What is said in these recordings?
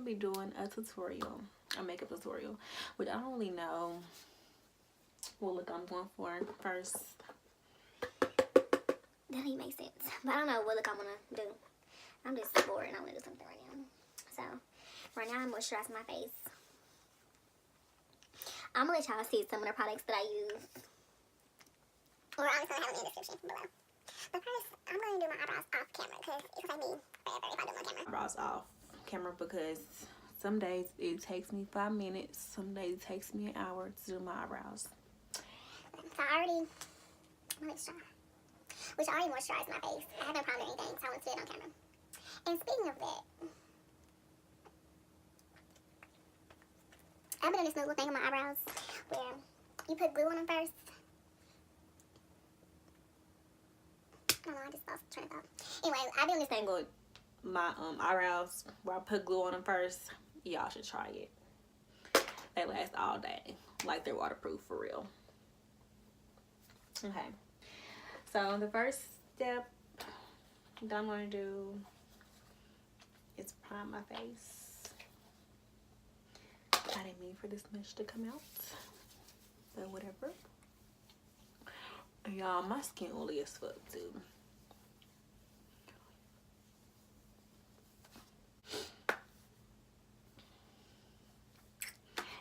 be doing a tutorial, a makeup tutorial, which I don't really know what look I'm going for first. That don't even make sense. But I don't know what look I want to do. I'm just bored and I want to do something right now. So, right now I'm moisturizing my face. I'm going to let y'all see some of the products that I use. Or I'm just going to have them in the description below. But first, I'm going to do my eyebrows off camera because it will take me forever if I do them on camera. Eyebrows off camera because some days it takes me 5 minutes. Some days it takes me an hour to do my eyebrows. So I already moisturized my face. I haven't primed or anything, so I want to do it on camera. And speaking of that, I've been doing this new little thing on my eyebrows where you put glue on them first. I don't know, I just lost train of thought. Anyway, I've been doing this thing With my eyebrows where I put glue on them first. Y'all should try it. They last all day. Like they're waterproof for real. Okay. So the first step that I'm going to do is prime my face. I didn't mean for this much to come out, but whatever. Y'all, my skin oily as fuck too.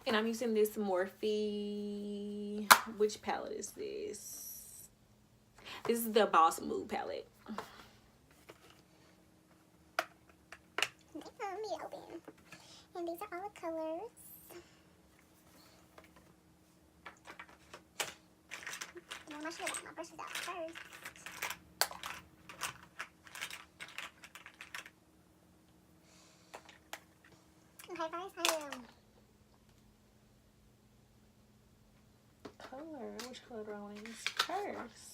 And I'm using this Morphe. Which palette is this? This is the Boss Mood palette. Let me open. And these are all the colors. I should have got my brushes out first. Okay, first I will. Color? Which color do I want to use first?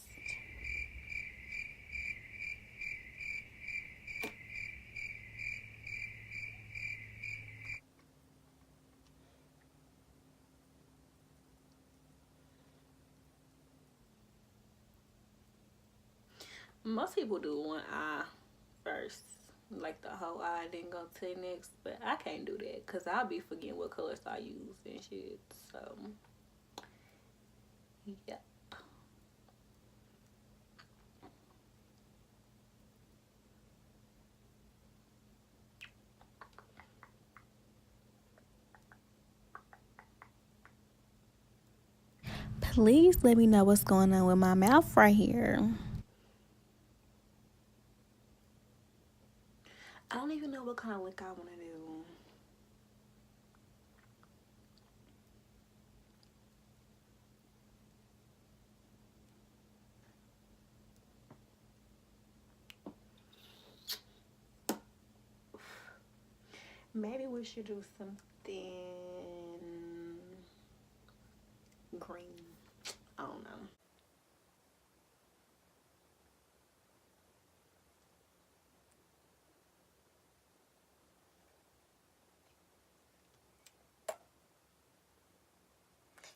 Most people do one eye first, like the whole eye, then go to the next. But I can't do that because I'll be forgetting what colors I use and shit. So, yeah. Please let me know what's going on with my mouth right here. I don't even know what kind of look I want to do. Maybe we should do something green. I don't know.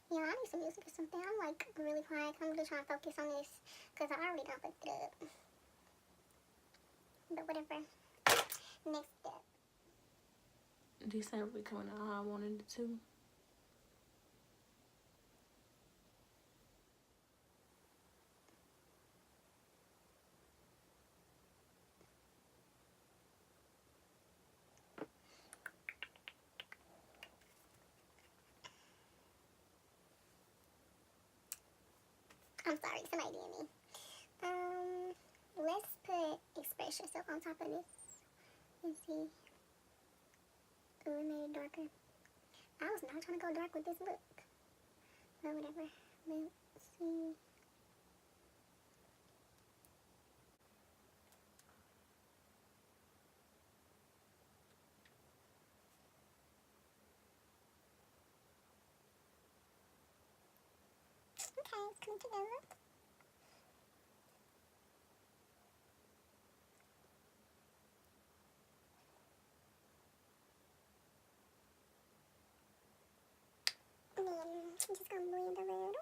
Yeah, I need some music or something. I'm like really quiet. I'm just trying to focus on this because I already done fucked it up. But whatever. Next step. This ain't really coming out how I wanted it to. I'm sorry, somebody did me. Let's put Express Yourself on top of this. Let's see. Ooh, it made it darker. I was not trying to go dark with this look. But whatever. Let's see. Okay, it's coming together. And then I'm just gonna blend a little.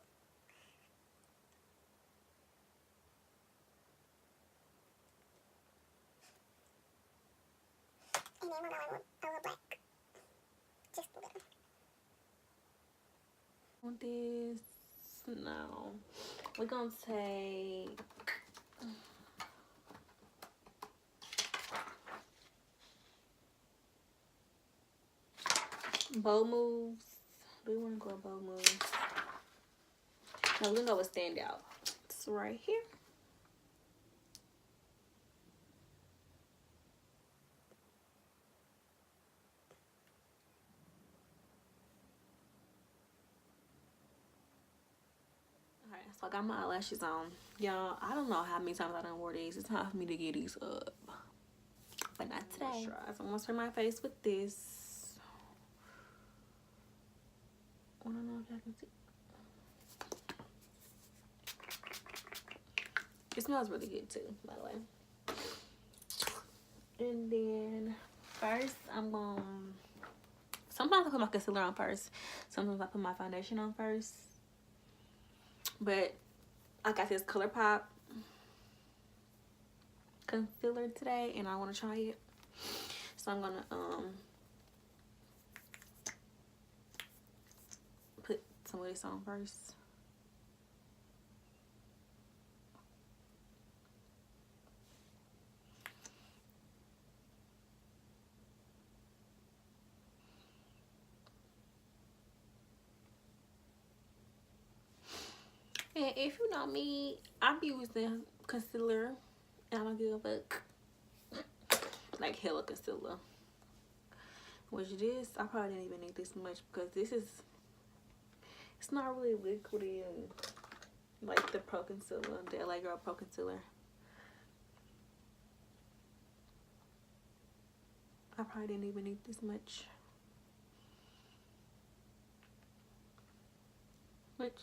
And then we're going with a little black. This, no. We're gonna take bow moves. Do we want to go bow moves? No, we're gonna go with standout. It's right here. Alright, so I got my eyelashes on. Y'all, I don't know how many times I done wore these. It's time for me to get these up. But not today. So I'm gonna spray my face with this. I don't know if y'all can see. It smells really good too, by the way. And then first I'm gonna, sometimes I put my concealer on first. Sometimes I put my foundation on first. But I got this ColourPop concealer today and I want to try it. So I'm gonna put some of this on first. And if you know me, I'm using concealer and I don't give a fuck. Like hella concealer. Which this, I probably didn't even need this much because this is, it's not really liquidy and like the Pro Concealer, the LA Girl Pro Concealer. I probably didn't even need this much. Which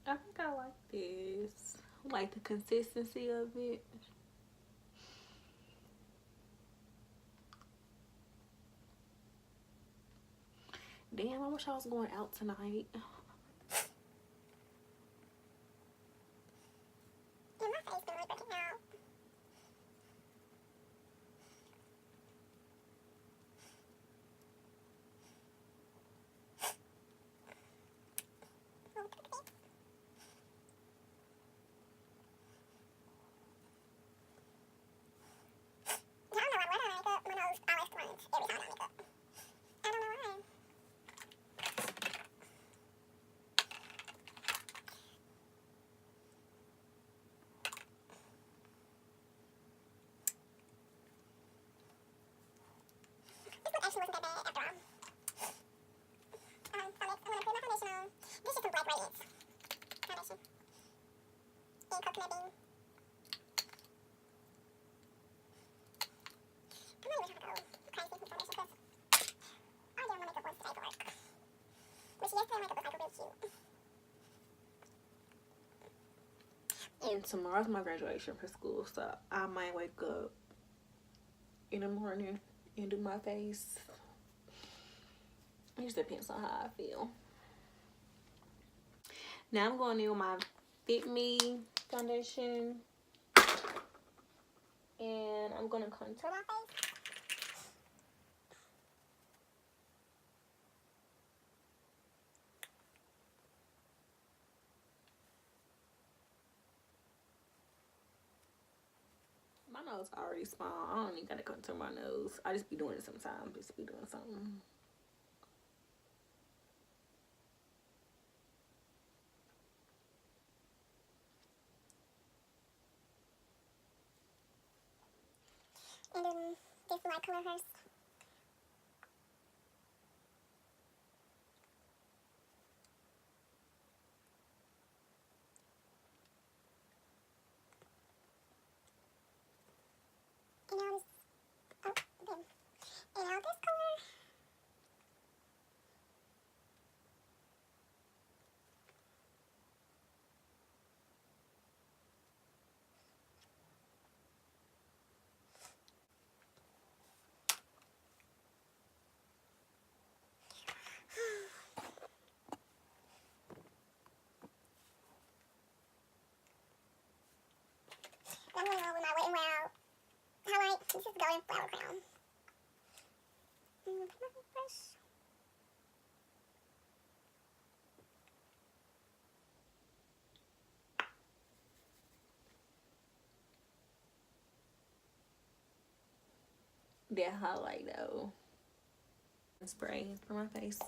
I think I like this. I like the consistency of it. Damn, I wish I was going out tonight. Yeah, my face been really breaking out. I don't know why when I make up, my nose always runs every time I make up. I don't know why. This one actually wasn't that bad after all. So next, I'm gonna put my foundation on. This is some black radiance foundation in coconut bean. I'm not even trying to go crazy with foundation because I did my makeup once today for work. Which yesterday my makeup was like really cute. And tomorrow's my graduation for school, so I might wake up in the morning and do my face. It just depends on how I feel. Now I'm going in with my Fit Me foundation. And I'm going to contour my face. My nose already small. I don't even gotta contour my nose. I just be doing it sometimes. Just be doing something. And then this light color first. And now this, oh, then. And now this color. I'm going on with my Wet n Wild highlight. This is Golden Flower Crown. brush. That highlight though. Spray for my face.